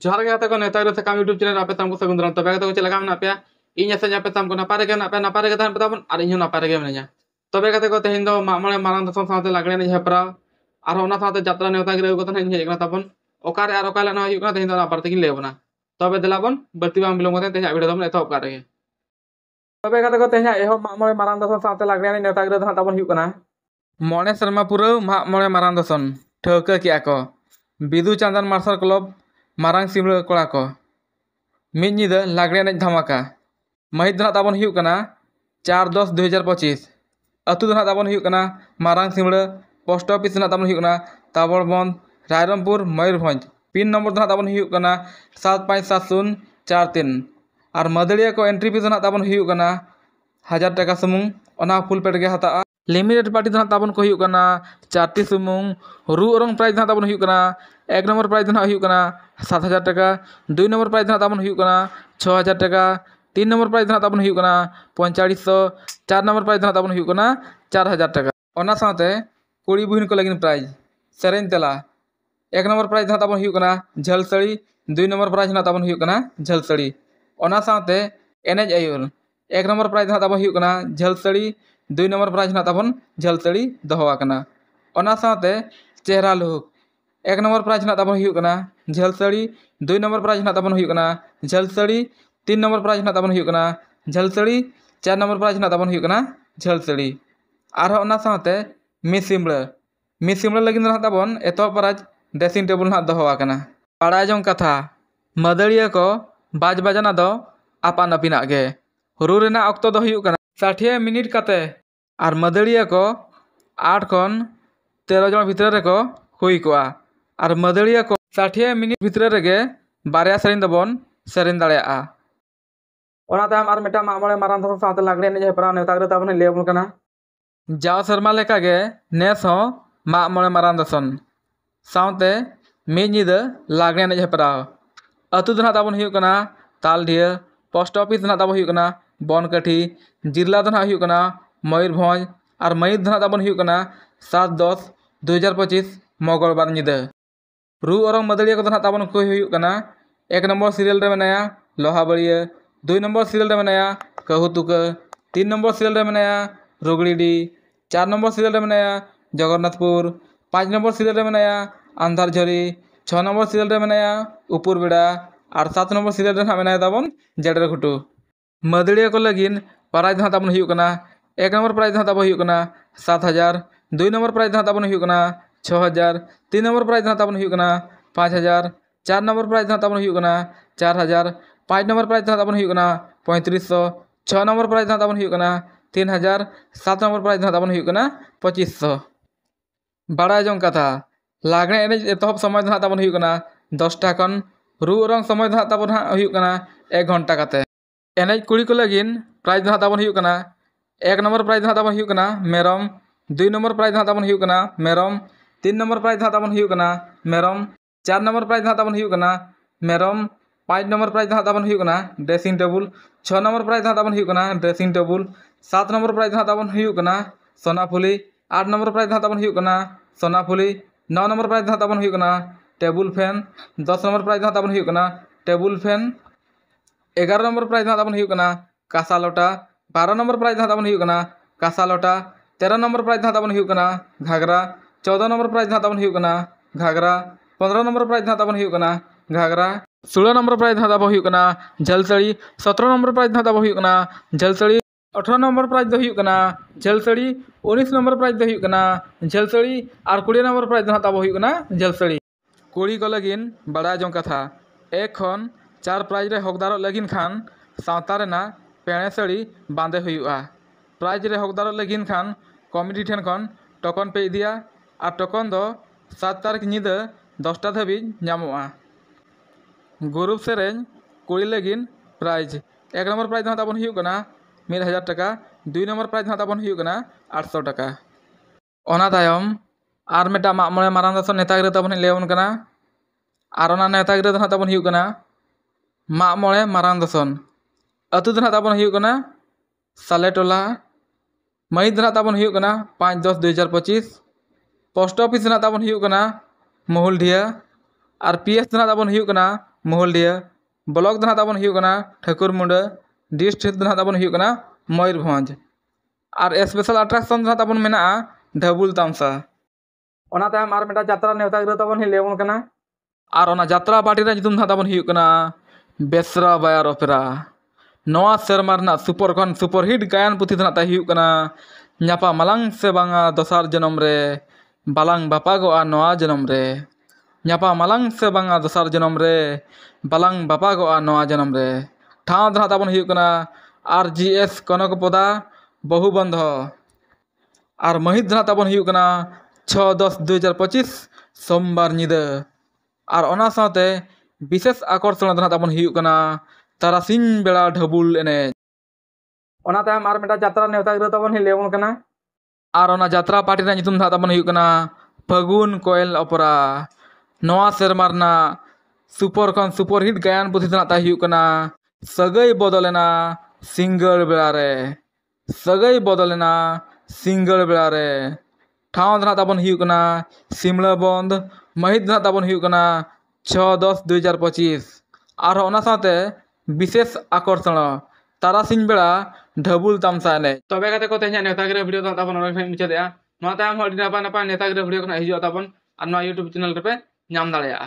जोहार गे गाते को नेता रे सकम यूट्यूब चैनल आपे तामको सगुन दाराम तबे गाते को चेला गाम नापे इन एसे आपे तामको नापाय गे नापे गे तान बताबन आर इन नापाय गे मनेया तबे गाते को तेहिन दो मामले मारांग दसम साथे लागणे नि हेपरा आर ओना साथे जात्रा नेता गिरे को तन इन हेजना ताबन ओकारे आर ओकाले ना हुकना तेहिन दो नापार तेकिन लेबना तबे देलाबन बर्ती बाम बिलोंग कते तेहिन वीडियो दम एतो कारे तबे गाते को तेहिन एहो मामले मारांग दसम साथे लागणे नि नेता गिरे दन ताबन हुकना मणे शर्मा पुरो मामले मारांग दसन ठौका किया को बिदु चांदन मार्शल क्लब मारांग सिमरा कोड़ा को मिद निदा लागणे एनेज धमाका महित दना ताबन हुयुक कना 4/10/2025 अतु दना ताबन हुयुक कना मारांग सिमरा पोस्ट ऑफिस दना ताबन हुयुक कना ताबड़बंद रायरंगपुर मयूरभंज पिन नंबर दना ताबन हुयुक कना 757043 और मदड़िया को एंट्री फीस दना ताबन हुयुक कना 1000 टाका सुमुंग ओना फुल पेड गे हता लिमिटेड पार्टी दना ताबन को हुयुक कना 4टी सुमुंग रू औरंग प्राइज दना ताबन हुयुक कना 1 नंबर प्राइज दना हुयुक कना 7000 टाका 2 नंबर प्राइज दना ताबन हुयुक कना 6000 टाका 3 नंबर प्राइज दना ताबन हुयुक कना 4500 4 नंबर प्राइज दना ताबन हुयुक कना 4000 टाका ओना साथे कुड़ी बुहिन को लगिन प्राइज सेरेन तेला 1 नंबर प्राइज दना ताबन हुयुक कना झल सड़ी 2 नंबर प्राइज दना ताबन हुयुक कना झल सड़ी ओना साथे एनेज आयुर 1 नंबर प्राइज दना ताबन हुयुक कना झल सड़ी 2 नंबर प्राइज दना ताबन झल सड़ी दोहवा कना ओना साथे चेहरा लुक 1 नंबर प्राइज ना ताबन हुयुक कना झल सड़ी 2 नंबर प्राइज ना ताबन हुयुक कना झल सड़ी 3 नंबर प्राइज ना ताबन हुयुक कना झल सड़ी 4 नंबर प्राइज ना ताबन हुयुक कना झल सड़ी आरो ओना साथे मिस सिमरा लगिन ना ताबन एतो प्राइज ड्रेसिंग टेबल ना दोहवा कना पढ़ाई जंग कथा मदड़िया को बाज बजाना दो आपान अपिना गे रू रेना अक्तो दो हुयुक कना 60 मिनिट कते और मदड़िया को 8 खन 13 जन भितर रे को हुई कोआ और मदड़िया को 60 मिनिट भितर रेगे बारिया सेरिन दबन सेरिन दाड़ेया ओना ताम आर मेटा मामले मारान दसम साथे लागणे ने हेपरा नेता रे ताबन लेबन कना जाव शर्मा लेका गे नेस हो मामले मारान दसन साउते मिद लागणे ने हेपरा अतु दना ताबन हुयुक कना तालढिया पोस्ट ऑफिस दना ताबन हुयुक कना बनकाठी जिला दना हुयुक कना मयूरभंज और मई दना ताबन हुयुक कना 7/10/2025 मंगलवार निदा रू और मदड़िया को ताबन को हुयुक कना 1 नंबर सीरियल रे मेनाया लोहाबड़िया 2 नंबर सीरियल रे मेनाया कहूतुका 3 नंबर सीरियल रे मेनाया रुगड़ीडी 4 नंबर सीरियल रे मेनाया जगन्नाथपुर 5 नंबर सीरियल रे मेनाया अंधारझरी 6 नंबर सीरियल रे मेनाया उपरबेड़ा और 7 नंबर सीरियल रे मेनाया ताबन जेडर घुटू मदड़िया को लगिन प्राइज ताबन हुयुक कना 1 नंबर प्राइज ताबन हुयुक कना 7000 2 नंबर प्राइज ताबन हुयुक कना 6000 3 नंबर प्राइज ताबन हुयुक कना 5000 4 नंबर प्राइज ताबन हुयुक कना 4000 5 नंबर प्राइज ताबन हुयुक कना 3500 6 नंबर प्राइज ताबन हुयुक कना 3000 7 नंबर प्राइज ताबन हुयुक कना 2500 बड़ा जंग कथा लागणे एने एतहब समय ताबन हुयुक कना 10 टा खन रू रंग समय ताबन हुयुक कना 1 घंटा कते एने कुड़ी को लगिन प्राइज ताबन हुयुक कना 1 नंबर प्राइज ताबन हुयुक कना मेरम 2 नंबर प्राइज ताबन हुयुक कना मेरम 3 नंबर प्राइज ताबन हुयुक कना मेरम 4 नंबर प्राइज ताबन हुयुक कना मेरम 5 नंबर प्राइज ताबन हुयुक कना ड्रेसिंग टेबल 6 नंबर प्राइज ताबन हुयुक कना ड्रेसिंग टेबल 7 नंबर प्राइज ताबन हुयुक कना सोनाफुली 8 नंबर प्राइज ताबन हुयुक कना सोनाफुली 9 नंबर प्राइज ताबन हुयुक कना टेबल फैन 10 नंबर प्राइज ताबन हुयुक कना टेबल फैन 11 नंबर प्राइज ताबन हुयुक कना कासा लोटा 12 नंबर प्राइज ताबन हुयुक कना कासा लोटा 13 नंबर प्राइज ताबन हुयुक कना घाघरा 14 नंबर प्राइज ताबन हुयुक कना घाघरा 15 नंबर प्राइज ताबन हुयुक कना घाघरा 16 नंबर प्राइज ताबन हुयुक कना झलसड़ी 17 नंबर प्राइज ताबन हुयुक कना झलसड़ी 18 नंबर प्राइज दो हुयुक कना झलसड़ी 19 नंबर प्राइज दो हुयुक कना झलसड़ी और 20 नंबर प्राइज ताबन हुयुक कना झलसड़ी कुड़ी को लगिन बड़ा जंग कथा 1 खन 4 प्राइज रे हकदार लगिन खान सावता रेना पेणे सड़ी बांधे हुयुआ प्राइज रे हकदार लगिन खान कमिटी ठेन खन टोकन पे इदिया और टोकन दो 7 तारीख निदा 10टा धाबी नामोआ ग्रुप सेरेन कुड़ी लगिन प्राइज 1 नंबर प्राइज ताबन हुयुक कना 1000 टाका 2 नंबर प्राइज ताबन हुयुक कना 800 टाका ओना तायम आर मेटा मामले मारांग दसन नेता गिरे ताबन लेवन कना आर ओना नेता गिरे दना ताबन हुयुक कना मामले मारांग दसन अतु दना ताबन हुयुक कना साले टोला मई दना ताबन हुयुक कना 5/10/2025 पोस्ट ऑफिस दना ताबन हुयुक कना महुलढिया और PS दो ताबन हुयुग कना मोहलडिया ब्लॉक दो ताबन हुयुग कना ठाकुरमुंडा डिस्ट्रिक्ट दो ताबन हुयुग कना मयूरभंज और स्पेशल अट्रैक्शन दो ताबन मेना ढाबुल तामसा ओना तायम आर मेटा यात्रा नेवता गिरा ताबन लेबन कना और ओना यात्रा पार्टी रे नितुम दो ताबन हुयुग कना बेसरा बायर ओपेरा नवा सेरमा रना सुपर खन सुपर हिट गायन पुथी दो ताय हुयुग कना न्यापा मलांग से बांगा दोसार जन्म रे बालांग बापागोआ नवा जन्म रे न्यापा मलांग से बांगा दोसार जन्म रे बालांग बापागोआ नवा जन्म रे ठाव दो ताबन हुयुग कना RGS कनकपदा बहुबंध और महित दो ताबन हुयुग कना 6-10-2025 सोमवार निदा और ओना साथे विशेष आकर्षण दो ताबन हुयुग कना तारासिंह बेड़ा ढबुल एने ओना तायम आर मेटा यात्रा नेवता गिरा ताबन लेबन कना और ओना यात्रा पार्टी रे नितुम दो ताबन हुयुग कना फागुन कोयल ओपेरा नवा सेरमा रना सुपर खन सुपर हिट गायन पुथी दो ताय हुयुग कना सगई बदलेना सिंगल बेड़ा रे सगई बदलेना सिंगल बेड़ा रे ठाव दो ताबन हुयुग कना सिमला बंद महित दो ताबन हुयुग कना 6-10-2025 और ओना साथे विशेष आकर्षण तारासिंह बेड़ा ढबुल तामसा एने तबे कते को तेज नेता गिरा वीडियो दो ताबन ओरे मुचादे नवा तायम हडी नापा नापा नेता गिरा वीडियो खना हिजुआ ताबन और नवा YouTube चैनल रे पे नाम दाड़ेया।